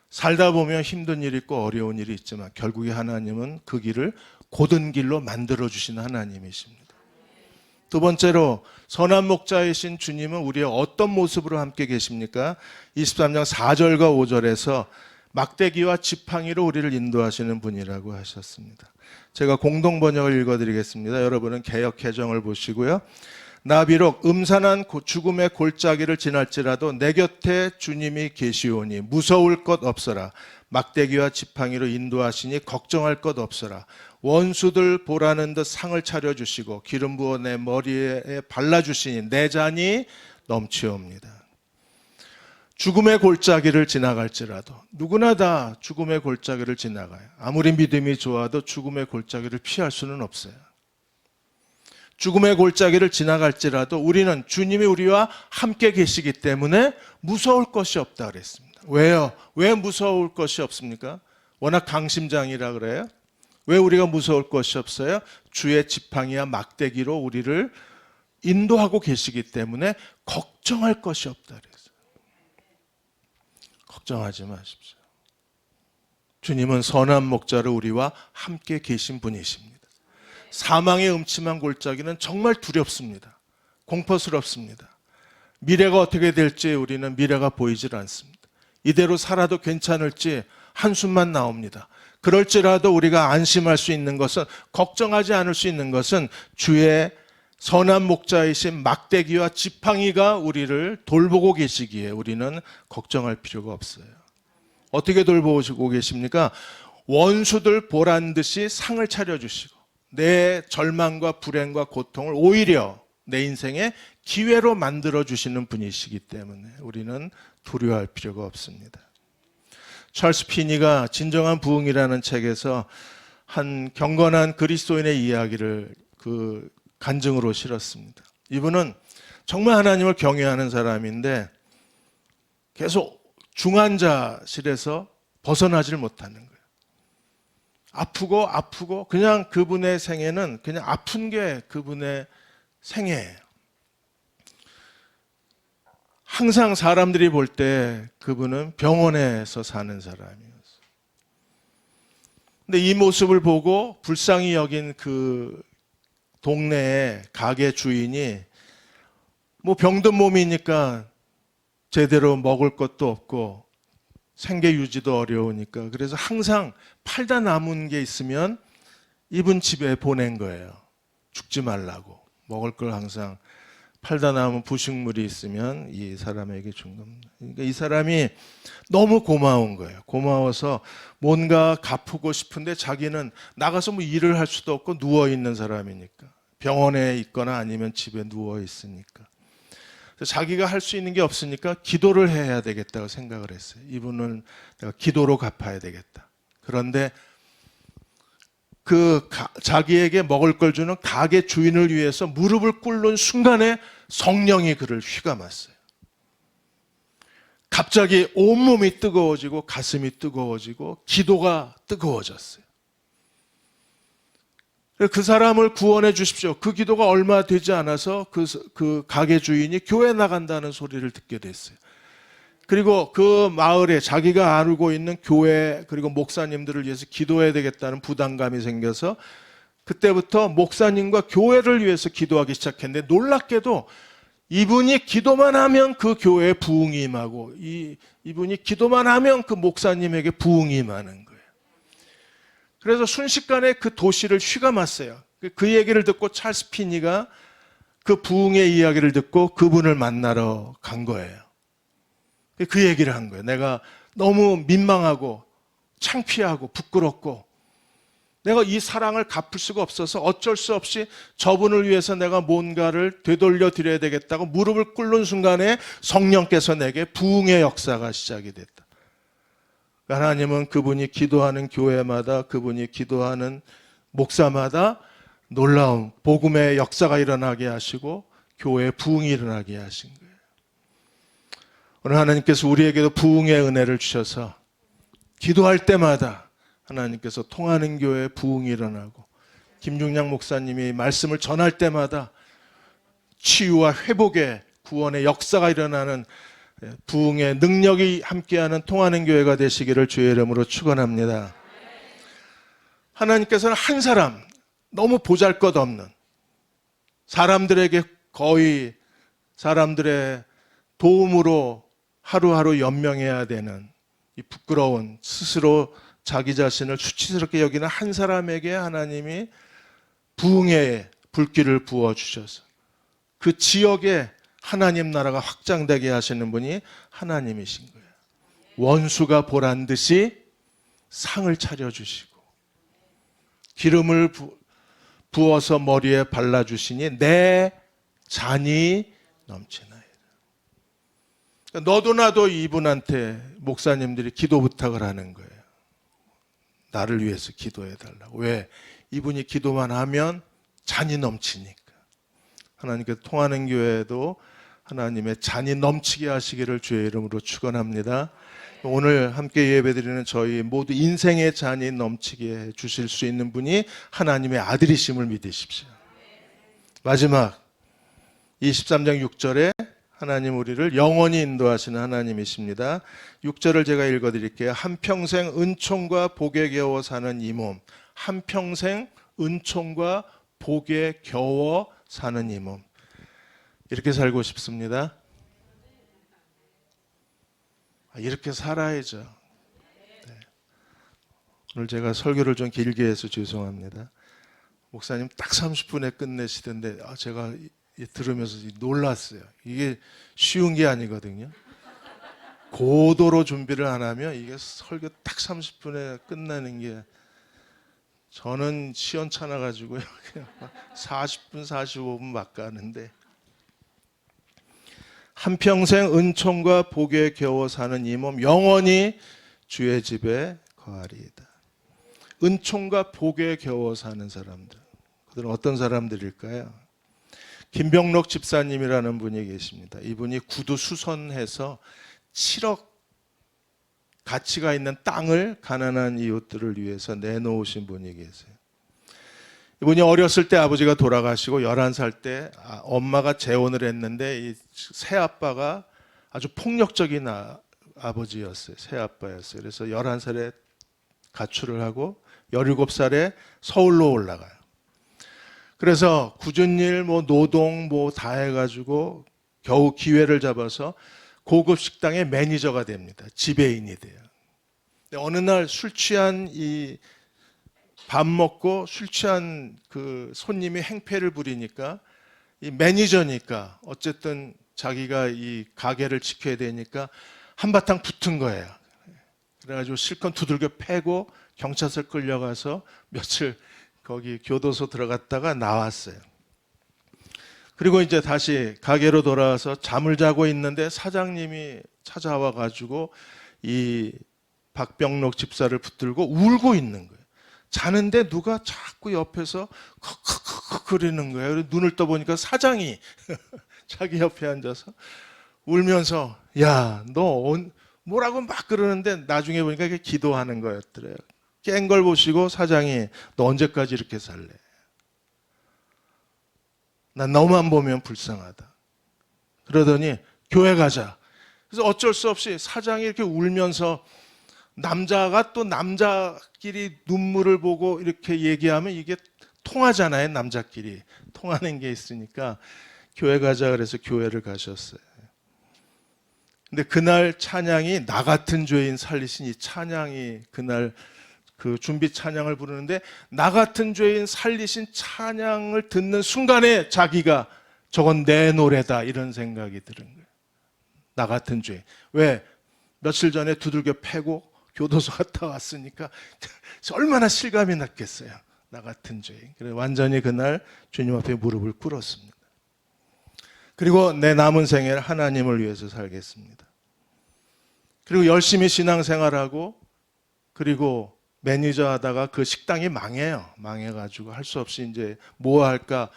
A: 살다 보면 힘든 일이 있고 어려운 일이 있지만 결국에 하나님은 그 길을 곧은 길로 만들어주신 하나님이십니다. 두 번째로 선한 목자이신 주님은 우리의 어떤 모습으로 함께 계십니까? 23장 4절과 5절에서 막대기와 지팡이로 우리를 인도하시는 분이라고 하셨습니다. 제가 공동 번역을 읽어드리겠습니다. 여러분은 개역 개정을 보시고요. 나 비록 음산한 죽음의 골짜기를 지날지라도 내 곁에 주님이 계시오니 무서울 것 없어라. 막대기와 지팡이로 인도하시니 걱정할 것 없어라. 원수들 보라는 듯 상을 차려주시고 기름 부어 내 머리에 발라주시니 내 잔이 넘치옵니다. 죽음의 골짜기를 지나갈지라도, 누구나 다 죽음의 골짜기를 지나가요. 아무리 믿음이 좋아도 죽음의 골짜기를 피할 수는 없어요. 죽음의 골짜기를 지나갈지라도 우리는 주님이 우리와 함께 계시기 때문에 무서울 것이 없다 그랬습니다. 왜요? 왜 무서울 것이 없습니까? 워낙 강심장이라 그래요? 왜 우리가 무서울 것이 없어요? 주의 지팡이와 막대기로 우리를 인도하고 계시기 때문에 걱정할 것이 없다 그랬어요. 걱정하지 마십시오. 주님은 선한 목자로 우리와 함께 계신 분이십니다. 사망의 음침한 골짜기는 정말 두렵습니다. 공포스럽습니다. 미래가 어떻게 될지 우리는 미래가 보이질 않습니다. 이대로 살아도 괜찮을지 한숨만 나옵니다. 그럴지라도 우리가 안심할 수 있는 것은, 걱정하지 않을 수 있는 것은 주의 선한 목자이신 막대기와 지팡이가 우리를 돌보고 계시기에 우리는 걱정할 필요가 없어요. 어떻게 돌보고 계십니까? 원수들 보란 듯이 상을 차려주시고 내 절망과 불행과 고통을 오히려 내 인생의 기회로 만들어주시는 분이시기 때문에 우리는 두려워할 필요가 없습니다. 찰스 피니가 진정한 부흥이라는 책에서 한 경건한 그리스도인의 이야기를 그 간증으로 실었습니다. 이분은 정말 하나님을 경외하는 사람인데 계속 중환자실에서 벗어나질 못하는 거예요. 아프고 그냥 그분의 생애는 그냥 아픈 게 그분의 생애예요. 항상 사람들이 볼 때 그분은 병원에서 사는 사람이었어요. 근데 이 모습을 보고 불쌍히 여긴 그 동네의 가게 주인이 뭐 병든 몸이니까 제대로 먹을 것도 없고 생계 유지도 어려우니까 그래서 항상 팔다 남은 게 있으면 이분 집에 보낸 거예요. 죽지 말라고. 먹을 걸 항상 팔다 남은 부식물이 있으면 이 사람에게 준 겁니다. 그러니까 이 사람이 너무 고마운 거예요. 고마워서 뭔가 갚고 싶은데 자기는 나가서 뭐 일을 할 수도 없고 누워 있는 사람이니까. 병원에 있거나 아니면 집에 누워 있으니까. 자기가 할 수 있는 게 없으니까 기도를 해야 되겠다고 생각을 했어요. 이분은 내가 기도로 갚아야 되겠다. 그런데 자기에게 먹을 걸 주는 가게 주인을 위해서 무릎을 꿇는 순간에 성령이 그를 휘감았어요. 갑자기 온몸이 뜨거워지고 가슴이 뜨거워지고 기도가 뜨거워졌어요. 그 사람을 구원해 주십시오. 그 기도가 얼마 되지 않아서 그 가게 주인이 교회 나간다는 소리를 듣게 됐어요. 그리고 그 마을에 자기가 알고 있는 교회 그리고 목사님들을 위해서 기도해야 되겠다는 부담감이 생겨서 그때부터 목사님과 교회를 위해서 기도하기 시작했는데 놀랍게도 이분이 기도만 하면 그 교회에 부흥이 임하고 이분이 기도만 하면 그 목사님에게 부흥이 임하는 거예요. 그래서 순식간에 그 도시를 휘감았어요. 그 얘기를 듣고 찰스 피니가 그 부흥의 이야기를 듣고 그분을 만나러 간 거예요. 그 얘기를 한 거예요. 내가 너무 민망하고 창피하고 부끄럽고 내가 이 사랑을 갚을 수가 없어서 어쩔 수 없이 저분을 위해서 내가 뭔가를 되돌려 드려야 되겠다고 무릎을 꿇는 순간에 성령께서 내게 부흥의 역사가 시작이 됐다. 하나님은 그분이 기도하는 교회마다 그분이 기도하는 목사마다 놀라운 복음의 역사가 일어나게 하시고 교회에 부흥이 일어나게 하신 거예요. 오늘 하나님께서 우리에게도 부흥의 은혜를 주셔서 기도할 때마다 하나님께서 통하는 교회에 부흥이 일어나고 김중량 목사님이 말씀을 전할 때마다 치유와 회복의 구원의 역사가 일어나는 부흥의 능력이 함께하는 통하는 교회가 되시기를 주의 이름으로 축원합니다. 하나님께서는 한 사람 너무 보잘것없는 사람들에게 거의 사람들의 도움으로 하루하루 연명해야 되는 이 부끄러운 스스로 자기 자신을 수치스럽게 여기는 한 사람에게 하나님이 부흥의 불길을 부어주셔서 그 지역에 하나님 나라가 확장되게 하시는 분이 하나님이신 거예요. 원수가 보란 듯이 상을 차려주시고 기름을 부어서 머리에 발라주시니 내 잔이 넘치나이다. 너도 나도 이분한테 목사님들이 기도 부탁을 하는 거예요. 나를 위해서 기도해달라고. 왜? 이분이 기도만 하면 잔이 넘치니까. 하나님께서 통하는 교회도 하나님의 잔이 넘치게 하시기를 주의 이름으로 축원합니다. 오늘 함께 예배드리는 저희 모두 인생의 잔이 넘치게 해 주실 수 있는 분이 하나님의 아들이심을 믿으십시오. 마지막 23장 6절에 하나님 우리를 영원히 인도하시는 하나님이십니다. 6절을 제가 읽어드릴게요. 한평생 은총과 복에 겨워 사는 이 몸, 한평생 은총과 복에 겨워 사는 이 몸, 이렇게 살고 싶습니다. 이렇게 살아야죠. 네. 오늘 제가 설교를 좀 길게 해서 죄송합니다. 목사님 딱 30분에 끝내시던데 제가 들으면서 놀랐어요. 이게 쉬운 게 아니거든요. 고도로 준비를 안 하면 이게 설교 딱 30분에 끝나는 게, 저는 시원찮아 가지고요. 40분 45분 막 가는데, 한평생 은총과 복에 겨워 사는 이 몸 영원히 주의 집에 거하리이다. 은총과 복에 겨워 사는 사람들, 그들은 어떤 사람들일까요? 김병록 집사님이라는 분이 계십니다. 이분이 구두 수선해서 7억 가치가 있는 땅을 가난한 이웃들을 위해서 내놓으신 분이 계세요. 이분이 어렸을 때 아버지가 돌아가시고 11살 때 엄마가 재혼을 했는데 이 새아빠가 아주 폭력적인 아버지였어요. 새아빠였어요. 그래서 11살에 가출을 하고 17살에 서울로 올라가요. 그래서 굳은 일, 노동 다 해가지고 겨우 기회를 잡아서 고급 식당의 매니저가 됩니다. 지배인이 돼요. 어느 날 술 취한 밥 먹고 술 취한 그 손님이 행패를 부리니까 이 매니저니까 어쨌든 자기가 이 가게를 지켜야 되니까 한바탕 붙은 거예요. 그래가지고 실컷 두들겨 패고 경찰서 끌려가서 며칠 거기 교도소 들어갔다가 나왔어요. 그리고 이제 다시 가게로 돌아와서 잠을 자고 있는데 사장님이 찾아와 가지고 이 박병록 집사를 붙들고 울고 있는 거예요. 자는데 누가 자꾸 옆에서 컥컥컥 거리는 거예요. 눈을 떠보니까 사장이 자기 옆에 앉아서 울면서 야, 너 뭐라고 막 그러는데 나중에 보니까 이게 기도하는 거였더래요. 깬 걸 보시고 사장이 너 언제까지 이렇게 살래? 난 너만 보면 불쌍하다. 그러더니 교회 가자. 그래서 어쩔 수 없이 사장이 이렇게 울면서, 남자가 또 남자끼리 눈물을 보고 이렇게 얘기하면 이게 통하잖아요. 남자끼리 통하는 게 있으니까 교회 가자 그래서 교회를 가셨어요. 근데 그날 찬양이 나 같은 죄인 살리신 이 찬양이, 그날 그 준비 찬양을 부르는데 나 같은 죄인 살리신 찬양을 듣는 순간에 자기가 저건 내 노래다 이런 생각이 드는 거예요. 나 같은 죄인. 왜? 며칠 전에 두들겨 패고 교도소 갔다 왔으니까 얼마나 실감이 났겠어요. 나 같은 죄인. 그래서 완전히 그날 주님 앞에 무릎을 꿇었습니다. 그리고 내 남은 생애를 하나님을 위해서 살겠습니다. 그리고 열심히 신앙생활하고, 그리고 매니저 하다가 그 식당이 망해요. 망해가지고 할 수 없이 이제 뭐 할까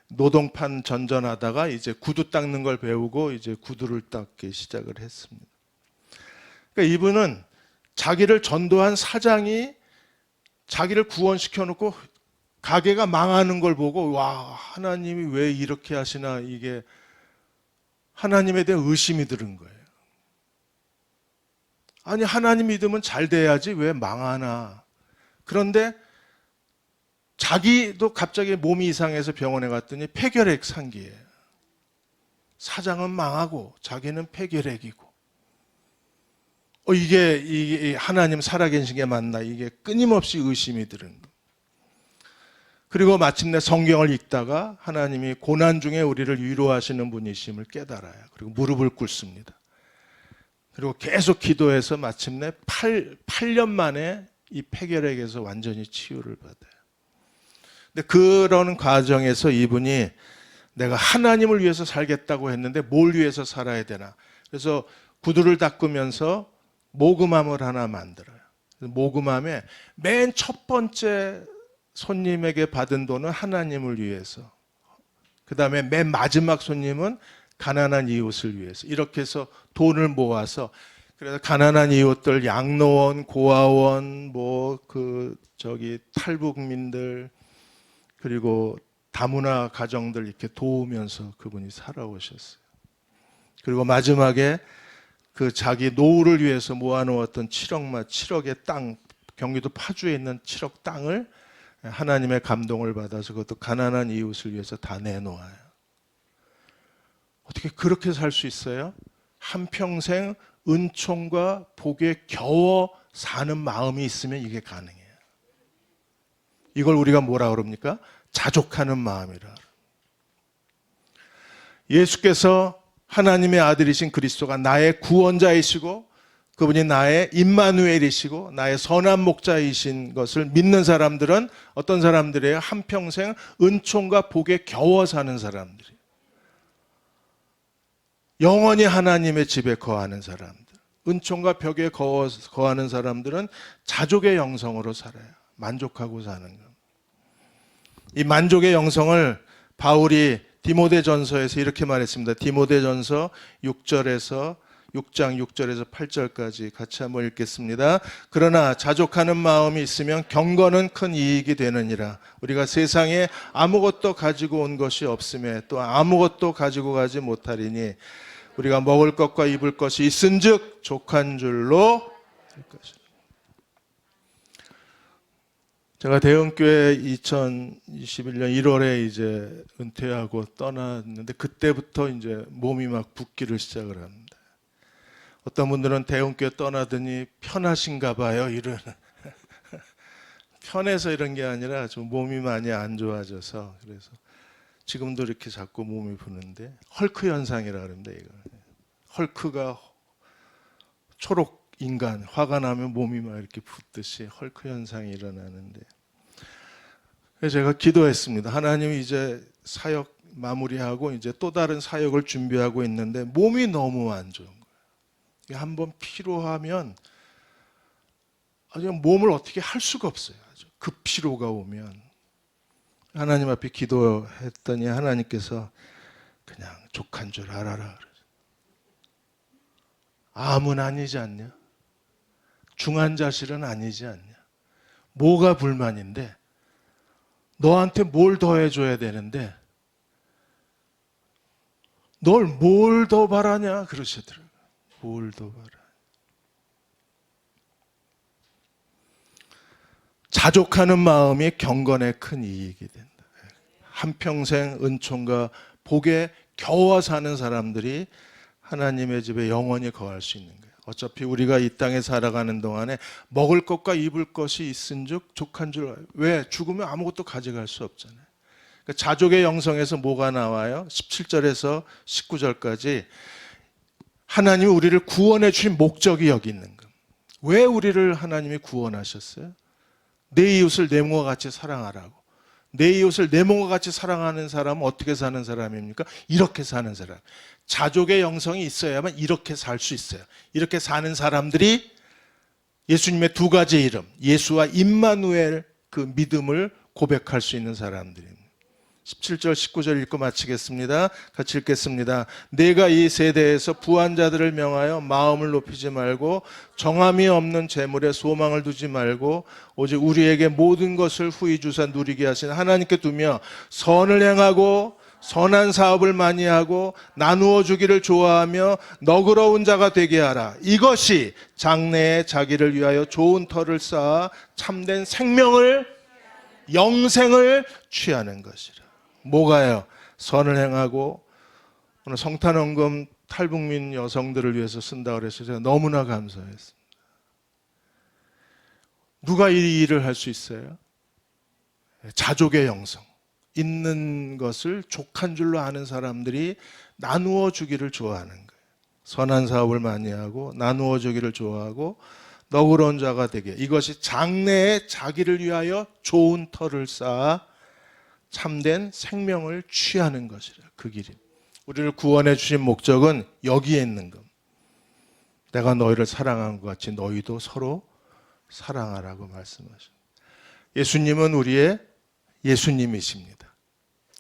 A: 노동판 전전하다가 이제 구두 닦는 걸 배우고 이제 구두를 닦기 시작을 했습니다. 그러니까 이분은 자기를 전도한 사장이 자기를 구원시켜 놓고 가게가 망하는 걸 보고 와, 하나님이 왜 이렇게 하시나, 이게 하나님에 대한 의심이 드는 거예요. 아니, 하나님 믿으면 잘 돼야지 왜 망하나. 그런데 자기도 갑자기 몸이 이상해서 병원에 갔더니 폐결핵 상기예요. 사장은 망하고 자기는 폐결핵이고. 이게 하나님 살아계신 게 맞나, 이게 끊임없이 의심이 드는 거예요. 그리고 마침내 성경을 읽다가 하나님이 고난 중에 우리를 위로하시는 분이심을 깨달아요. 그리고 무릎을 꿇습니다. 그리고 계속 기도해서 마침내 8년 만에 이 폐결핵에서 완전히 치유를 받아요. 근데 그런 과정에서 이분이 내가 하나님을 위해서 살겠다고 했는데 뭘 위해서 살아야 되나. 그래서 구두를 닦으면서 모금함을 하나 만들어요. 모금함에 맨 첫 번째 손님에게 받은 돈은 하나님을 위해서 그 다음에 맨 마지막 손님은 가난한 이웃을 위해서 이렇게 해서 돈을 모아서 그래서 가난한 이웃들, 양로원, 고아원, 탈북민들 그리고 다문화 가정들 이렇게 도우면서 그분이 살아오셨어요. 그리고 마지막에 그 자기 노후를 위해서 모아놓았던 7억의 땅, 경기도 파주에 있는 7억 땅을 하나님의 감동을 받아서 그것도 가난한 이웃을 위해서 다 내놓아요. 어떻게 그렇게 살 수 있어요? 한평생 은총과 복에 겨워 사는 마음이 있으면 이게 가능해요. 이걸 우리가 뭐라 그럽니까? 자족하는 마음이라. 예수께서 하나님의 아들이신 그리스도가 나의 구원자이시고 그분이 나의 임마누엘이시고 나의 선한 목자이신 것을 믿는 사람들은 어떤 사람들이에요? 한평생 은총과 복에 겨워 사는 사람들이에요. 영원히 하나님의 집에 거하는 사람들, 은총과 벽에 거하는 사람들은 자족의 영성으로 살아요. 만족하고 사는 것. 이 만족의 영성을 바울이 디모데전서에서 이렇게 말했습니다. 디모데전서 6장 6절에서 8절까지 같이 한번 읽겠습니다. 그러나 자족하는 마음이 있으면 경건은 큰 이익이 되느니라. 우리가 세상에 아무것도 가지고 온 것이 없음에 또 아무것도 가지고 가지 못하리니 우리가 먹을 것과 입을 것이 있은즉 족한 줄로 할 것이라. 제가 대흥교회 2021년 1월에 이제 은퇴하고 떠났는데 그때부터 이제 몸이 막 붓기를 시작을 합니다. 어떤 분들은 대흥교회 떠나더니 편하신가 봐요. 이런 편해서 이런 게 아니라 좀 몸이 많이 안 좋아져서 그래서 지금도 이렇게 자꾸 몸이 부는데 헐크 현상이라 그럽니다. 이거. 헐크가 초록 인간 화가 나면 몸이 막 이렇게 붓듯이 헐크 현상이 일어나는데 그래서 제가 기도했습니다. 하나님 이제 사역 마무리하고 이제 또 다른 사역을 준비하고 있는데 몸이 너무 안 좋은 거예요. 한번 피로하면 아주 몸을 어떻게 할 수가 없어요. 아주 급피로가 오면 하나님 앞에 기도했더니 하나님께서 그냥 족한 줄 알아라. 암은 아니지 않냐? 중환자실은 아니지 않냐? 뭐가 불만인데? 너한테 뭘 더 해줘야 되는데 널 뭘 더 바라냐? 그러시더라고요. 뭘 더 바라? 자족하는 마음이 경건에 큰 이익이 된다. 한평생 은총과 복에 겨워 사는 사람들이 하나님의 집에 영원히 거할 수 있는 거예요. 어차피 우리가 이 땅에 살아가는 동안에 먹을 것과 입을 것이 있은즉 족한 줄 알아요. 왜? 죽으면 아무것도 가져갈 수 없잖아요. 그러니까 자족의 영성에서 뭐가 나와요? 17절에서 19절까지 하나님이 우리를 구원해 주신 목적이 여기 있는 것. 왜 우리를 하나님이 구원하셨어요? 내 이웃을 내 몸과 같이 사랑하라고. 내 이웃을 내 몸과 같이 사랑하는 사람은 어떻게 사는 사람입니까? 이렇게 사는 사람. 자족의 영성이 있어야만 이렇게 살 수 있어요. 이렇게 사는 사람들이 예수님의 두 가지 이름, 예수와 임마누엘 그 믿음을 고백할 수 있는 사람들입니다. 17절 19절 읽고 마치겠습니다. 같이 읽겠습니다. 내가 이 세대에서 부한 자들을 명하여 마음을 높이지 말고 정함이 없는 재물에 소망을 두지 말고 오직 우리에게 모든 것을 후히 주사 누리게 하신 하나님께 두며 선을 행하고 선한 사업을 많이 하고 나누어 주기를 좋아하며 너그러운 자가 되게 하라. 이것이 장래에 자기를 위하여 좋은 터를 쌓아 참된 생명을 영생을 취하는 것이라. 뭐가요? 선을 행하고 오늘 성탄원금 탈북민 여성들을 위해서 쓴다고 그래서 제가 너무나 감사했습니다. 누가 이 일을 할 수 있어요? 자족의 영성. 있는 것을 족한 줄로 아는 사람들이 나누어 주기를 좋아하는 거예요. 선한 사업을 많이 하고 나누어 주기를 좋아하고 너그러운 자가 되게. 이것이 장래에 자기를 위하여 좋은 터를 쌓아 참된 생명을 취하는 것이라. 그 길이. 우리를 구원해 주신 목적은 여기에 있는 것. 내가 너희를 사랑한 것 같이 너희도 서로 사랑하라고 말씀하십니다. 예수님은 우리의 예수님이십니다.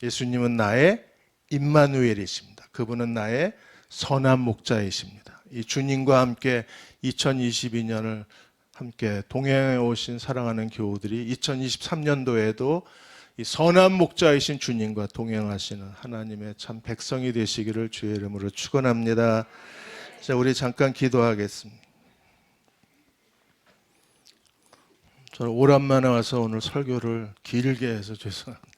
A: 예수님은 나의 임마누엘이십니다. 그분은 나의 선한 목자이십니다. 이 주님과 함께 2022년을 함께 동행해 오신 사랑하는 교우들이 2023년도에도 이 선한 목자이신 주님과 동행하시는 하나님의 참 백성이 되시기를 주의 이름으로 축원합니다. 자, 우리 잠깐 기도하겠습니다. 저는 오랜만에 와서 오늘 설교를 길게 해서 죄송합니다.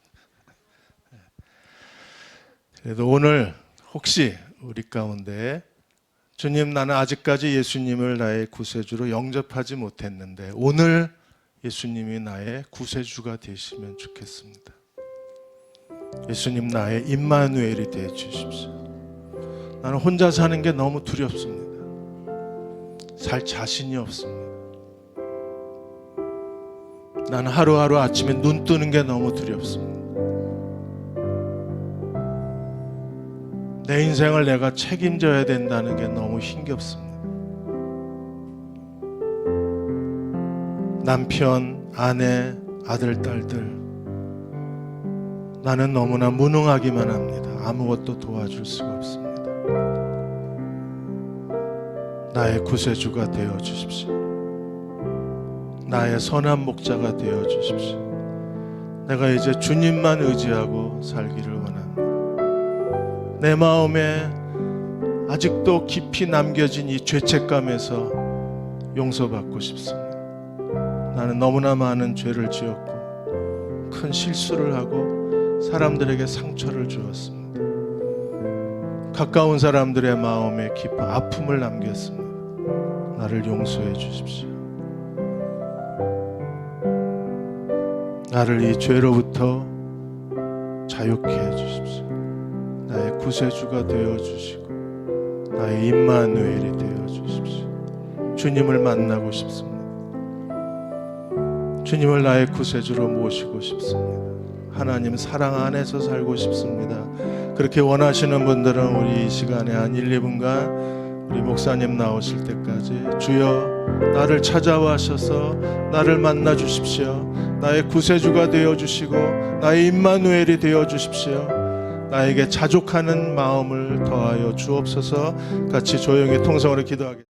A: 그래도 오늘 혹시 우리 가운데 주님, 나는 아직까지 예수님을 나의 구세주로 영접하지 못했는데 오늘 예수님이 나의 구세주가 되시면 좋겠습니다. 예수님, 나의 임마누엘이 되어 주십시오. 나는 혼자 사는 게 너무 두렵습니다. 살 자신이 없습니다. 나는 하루하루 아침에 눈 뜨는 게 너무 두렵습니다. 내 인생을 내가 책임져야 된다는 게 너무 힘겹습니다. 남편, 아내, 아들, 딸들, 나는 너무나 무능하기만 합니다. 아무것도 도와줄 수가 없습니다. 나의 구세주가 되어 주십시오. 나의 선한 목자가 되어 주십시오. 내가 이제 주님만 의지하고 살기를 원합니다. 내 마음에 아직도 깊이 남겨진 이 죄책감에서 용서받고 싶습니다. 나는 너무나 많은 죄를 지었고 큰 실수를 하고 사람들에게 상처를 주었습니다. 가까운 사람들의 마음에 깊은 아픔을 남겼습니다. 나를 용서해 주십시오. 나를 이 죄로부터 자유케 해 주십시오. 나의 구세주가 되어 주시고 나의 임마누엘이 되어 주십시오. 주님을 만나고 싶습니다. 주님을 나의 구세주로 모시고 싶습니다. 하나님 사랑 안에서 살고 싶습니다. 그렇게 원하시는 분들은 우리 이 시간에 한 1, 2분간 우리 목사님 나오실 때까지 주여 나를 찾아와셔서 나를 만나 주십시오. 나의 구세주가 되어 주시고 나의 임마누엘이 되어 주십시오. 나에게 자족하는 마음을 더하여 주옵소서. 같이 조용히 통성으로 기도하겠습니다.